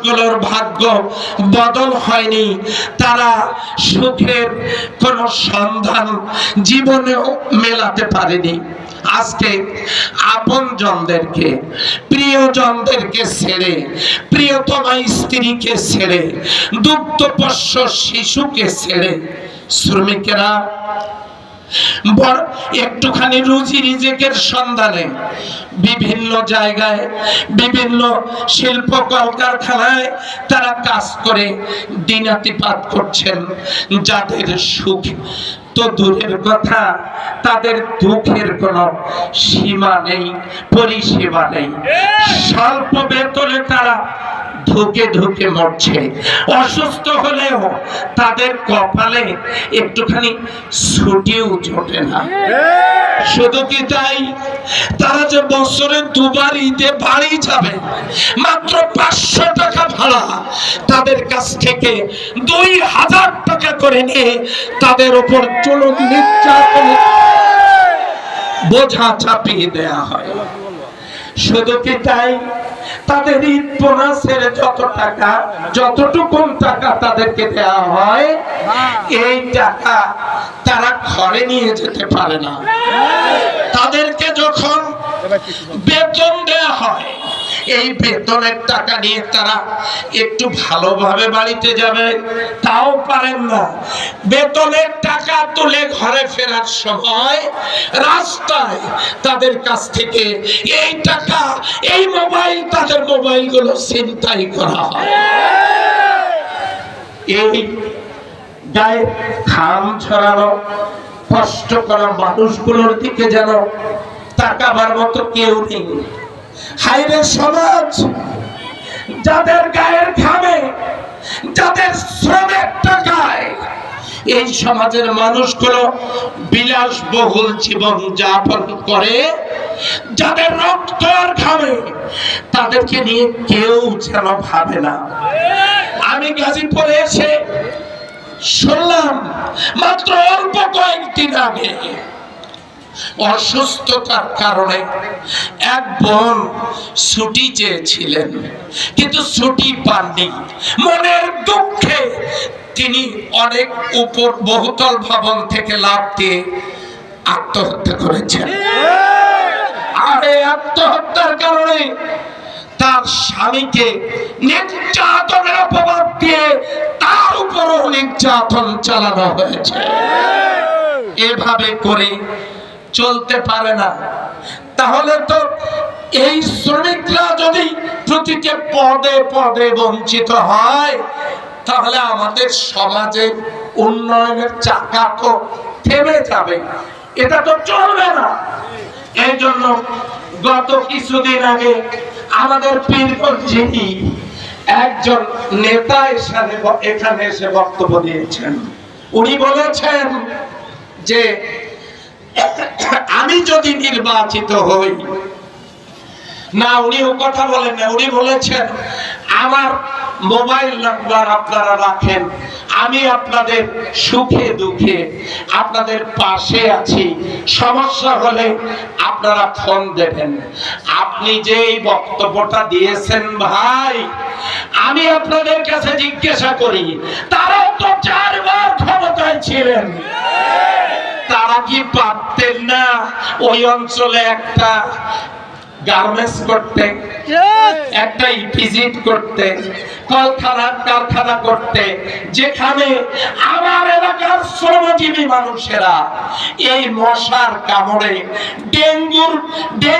মানুষগুলোর ভাগ্য বদল হয়নি, তারা সুখের কোনো সন্ধান জীবনেও মেলাতে পারেনি। আজকে আপনজনদেরকে, প্রিয়জনদেরকে ছেড়ে, প্রিয়তমা স্ত্রীকে ছেড়ে, দুগ্ধপোষ্য শিশুকে ছেড়ে শ্রমিকেরা একটুখানি রুজি রিজিকের সন্ধানে বিভিন্ন জায়গায়, বিভিন্ন শিল্প কলকারখানায় তারা কাজ করে দিনাতিপাত করছেন। যাদের সুখ তো দূরের কথা, তাদের দুঃখের কোনো সীমা নেই, পরিসীমা নেই। স্বল্প বেতনে তারা ধুকে ধুকে মরছে। অসুস্থ হলেও তাদের কপালে একটুখানি ছুটিও জোটে না। শুধু কি তাই, তারা যে বছরে দুবার ঈদে বাড়ি যাবে, মাত্র 500 টাকা ভাড়া তাদের কাছ থেকে 2000 টাকা করে নিয়ে তাদের উপর জুলুম নির্যাতন বোঝা চাপিয়ে দেয়া হয়। শুধু কি তাই, তাদের ঈদ বোনাসের যত টাকা, যতটুকু টাকা তাদেরকে দেওয়া হয়, এই টাকা তারা ঘরে নিয়ে যেতে পারে না। তাদেরকে যখন বেতন দেওয়া হয়, এই বেতনের টাকা নিয়ে তারা একটু ভালোভাবে বাড়িতে যাবে, তাও পারেন না। বেতনের টাকা তুলে ঘরে ফেরার সময় রাস্তায় তাদের কাছ থেকে এই টাকা, এই মোবাইল, তাদের মোবাইলগুলো ছিনতাই করা হয়। এই গায়ে ঘাম ছড়ানো কষ্ট করা মানুষগুলোর দিকে যেন তাকাবার মতো কেউ নেই। হায়রে সমাজ, যাদের গায়ের ঘামে, যাদের শ্রমের টাকায় এই সমাজের মানুষগুলো বিলাসবহুল জীবন যাপন করে, যাদের রক্ত আর ঘামে, তাদেরকে নিয়ে কেউ যেন ভাবে না। আমি গাজীপুরে এসে শুনলাম মাত্র অল্প কয়েকদিন আগে অসুস্থতার কারণে এক বোন ছুটি চেয়েছিলেন, কিন্তু ছুটি পাননি। মনের দুঃখে তিনি অনেক উপর বহুতল ভবন থেকে লাফ দিয়ে আত্মহত্যা করেছেন। আর এই আত্মহত্যার কারণে তার স্বামীকে নির্যাতনের অপবাদ দিয়ে তার উপরও নির্যাতন চালানো হয়েছে। এভাবে করে চলতে পারে না। তাহলে তো এই শ্রমিকরা যদি প্রতিটি পদে পদে বঞ্চিত হয়, তাহলে আমাদের সমাজের উন্নয়নের চাকা তো থেমে যাবে, এটা তো চলবে না। এই জন্য গত কিছুদিন আগে আমাদের পীরগঞ্জে একজন নেতা এখানে এসে বক্তব্য দিয়েছেন। উনি বলেছেন যে আমি যদি নির্বাচিত হই, না, উনি ও কথা বলেন না, উনি বলেছেন আমার মোবাইল নাম্বার আপনারা রাখেন, আমি আপনাদের সুখে দুঃখে আপনাদের পাশে আছি, সমস্যা হলে আপনারা ফোন দেবেন। আপনি যে এই বক্তব্যটা দিয়েছেন ভাই, আমি আপনাদের কাছে জিজ্ঞাসা করি, তারাও তো 4 বার ক্ষমতায় ছিলেন, তারা কি পারতেন না ওই অঞ্চলে একটা গার্মেন্টস করতে, একটা ইপিজিট করতে, কারখানা করতে, যেখানে আমার এলাকার শ্রমজীবী মানুষেরা এই মশার কামড়ে ডেঙ্গুর